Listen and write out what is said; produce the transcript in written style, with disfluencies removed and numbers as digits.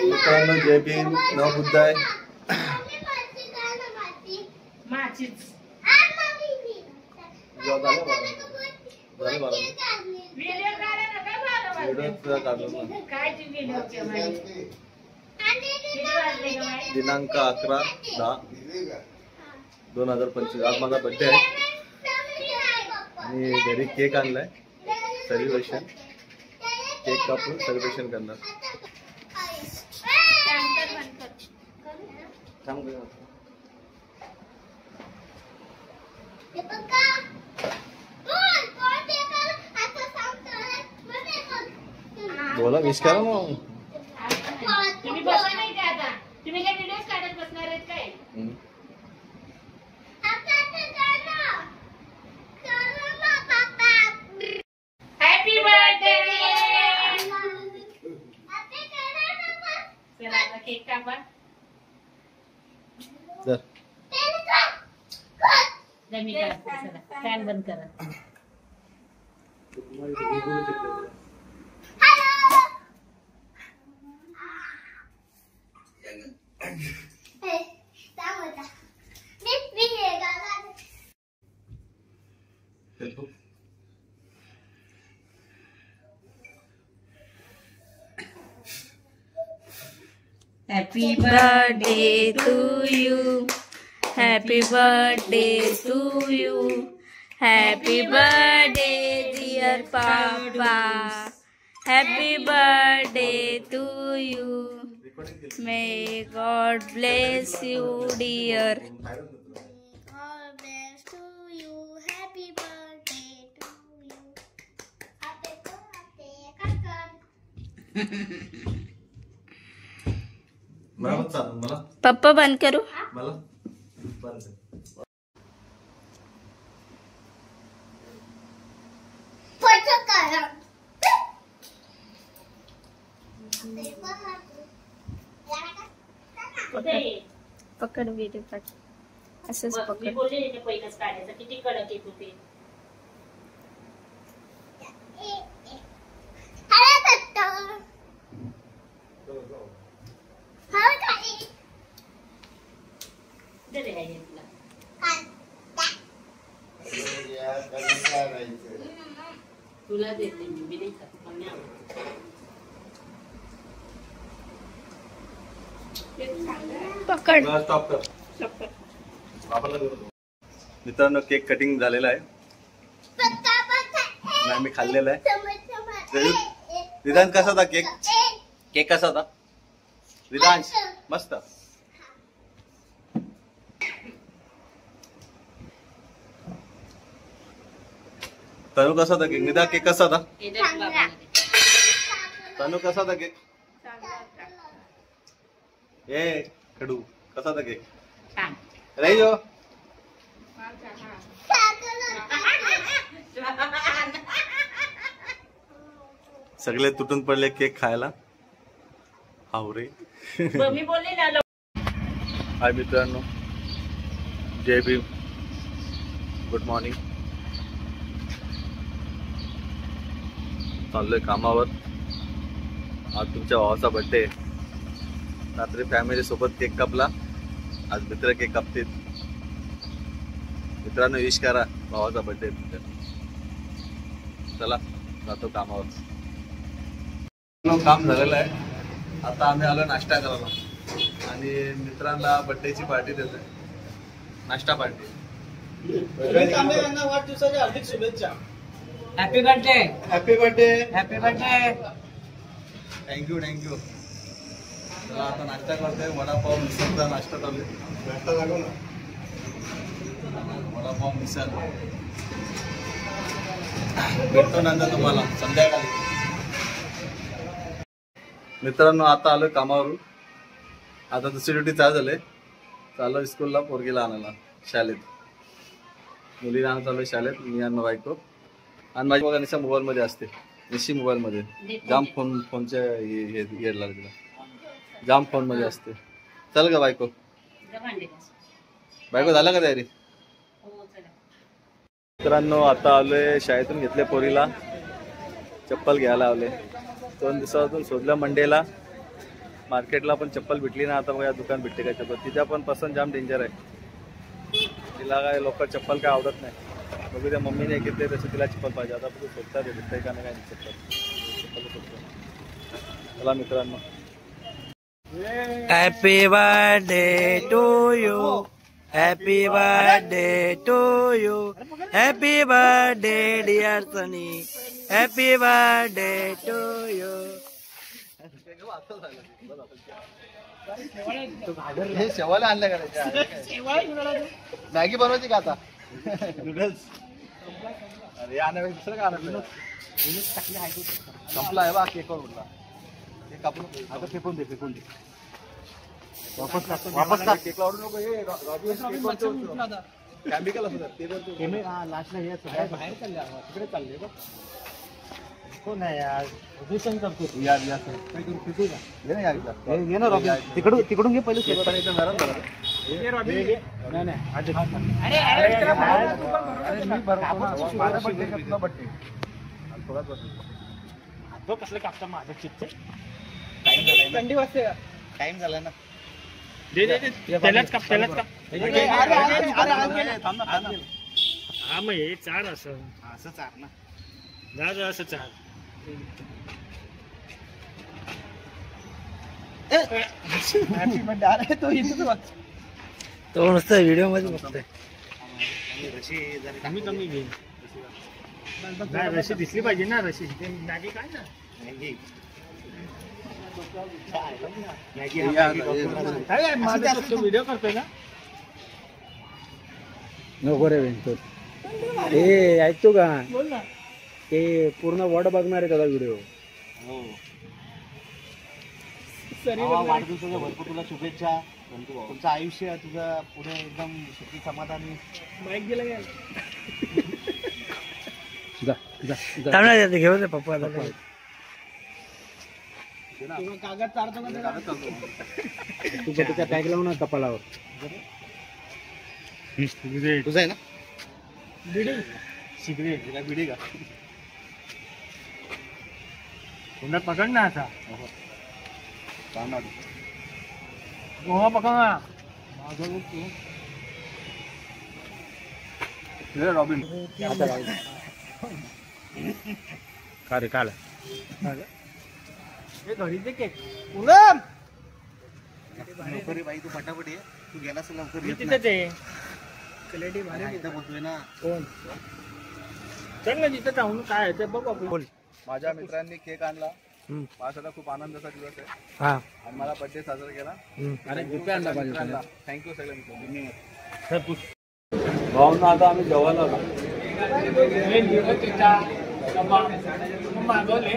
मित्रांनो जय भीम नव बुद्धाय दिनांक 11/10/2025 आज माझा बर्थडे आहे आणि घरी केक आणलाय सेलिब्रेशन केक कापून सेलिब्रेशन करणार बोला विश करा ना तुम्ही बसा नाही का आता तुम्ही काय व्हिडिओ काढत बसणार आहेत काय हॅपी बर्थडे चला आता केक कापा तर जमी करा चला फॅन बंद करा Happy birthday to you. Happy birthday to you. Happy birthday dear Papa. Happy birthday to you. May God bless you dear. God bless to you. Happy birthday to you. Happy birthday, Kaka. मला पप्पा बंद करू मला बंद पकड video काढ असंच मी पकड बोलले ते पहिलंच काढायचं किती कडक येत होते दे रे तुला तुला देते मी नाही खात पण नाही पकड स्टॉप कर मित्रांनो केक कटिंग झालेला आहे नाही मी खाल्लेला आहे विधान कसा होता केक केक कसा होता विधान मस्त तनु कसा होता केक निदा केक कसा होता तनु कसा होता केक ए खडू कसा होता केक छान राहियो सगळे तुटून पडले केक खायला हावरे मी बोलले ना हाय मित्रांनो जय भीम गुड मॉर्निंग चाललोय कामावर आज तुमच्या भावाचा बर्थडे रात्री फॅमिली सोबत केक कापला आज मित्र केक कापतील मित्रांनो विश करा भावाचा बर्थडे तुमच्या चला जातो कामावर काम झालेलं आहे आता आम्ही आलो नाश्ता करायला आणि मित्रांना बर्थडेची पार्टी देतोय नाश्ता पार्टी वाढदिवसाच्या हार्दिक शुभेच्छा happy birthday happy birthday happy birthday thank you thank you चला आता नाश्ता करतोय वडापाव मिसळचा नाश्ता चालू नाश्ता दाखव ना वडापाव मिसळ भेटतो नंतर तुम्हाला संध्याकाळी मित्रांनो आता आलोय कामावरून आता दुसरी ड्युटी चालू झाले चालू स्कूलला पोरगीला आणायला शाळेत मुलीला आणायला चालू शाळेत मी आणि बायको आणि माझी बघा निशा मोबाईल मध्ये असते निशी मोबाईल मध्ये जाम फोनच्या येड लागला जाम फोन मध्ये असते चल का बायको बायको झाला का तयारी मित्रांनो आता आलोय शाळेतून घेतले पोरीला चप्पल घ्यायला आले 2 दिवसातून शोधलं मंडेला मार्केटला पण चप्पल भेटली ना, आता बघा दुकान भेटते काय चप्पल. तिच्या पण पसंत जाम डेंजर आहे. तिला काय लोक चप्पल काय आवडत नाही. बघू त्या मम्मीने घेतले तसे तिला चप्पल पाहिजे. आता बघू शोधता भेटतंय का नाही काय चप्पल. चला मित्रांनो, happy birthday to you, happy birthday to you, happy birthday dear Sunny, happy birthday to you. हे शेवाला आणल्या का मॅगी बनवायची का आता. नूडल्स. अरे आणा दुसरं का आणलं. संपला आहे बा केक उडला. हे कापून आता फेकून दे. वापस केक लावू नको. हे केमिकल असं लास्टला हे बाहेर चालले तिकडे चालले बघ. कोण आहे यार यार तिकडून घे पहिले. कसलं कापता माझ्या चिप्स. टाइम झाला ना. त्यालाच काप. हा मग हे चार असं चार ना. जा असं चार. Happy birthday. अरे तो तो नुसतं व्हिडिओ मध्ये बघतोय. कमी घेईन. रशी दिसली पाहिजे ना. रशी मॅगी काय ना. व्हिडिओ करतोय ना. नको रे वेंचो. ए ऐकतो का. बोल ना. ते पूर्ण वर्ड बघणार आहे त्याचा व्हिडिओ. वाढदिवसाच्या भरपूर तुला शुभेच्छा. तुमचं आयुष्य तुझं पुढे एकदम सुखी समाधानी. बाईक गेला काय. घेऊ दे पप्पा. कागद चालतो का. तू त्याच्या टॅग लावून ना कपालावर. तुझं आहे ना. सिगरेट बिडी का. तोंडात पकड ना आता. गोवा पकड ना. रॉबिन. का रे काल घरीचे केक. लवकर बाई तू फटाफट ये. तू गेला असं लवकर मी येत तिथेच नाही. आहे. क्लेडी भारी. इथं बोलतोय ना. कोण. चल ना तिथे जाऊन काय आहे ते बघू आपण. माझ्या मित्रांनी केक आणला. माझा खूप आनंदाचा दिवस आहे. हा. आणि मला बर्थडे साजरा केला. अरे रुपये आणला पाहिजे. थँक्यू सगळ्या मित्रांनी. भाऊंना आता आम्ही जेवायला आलो. मागवले.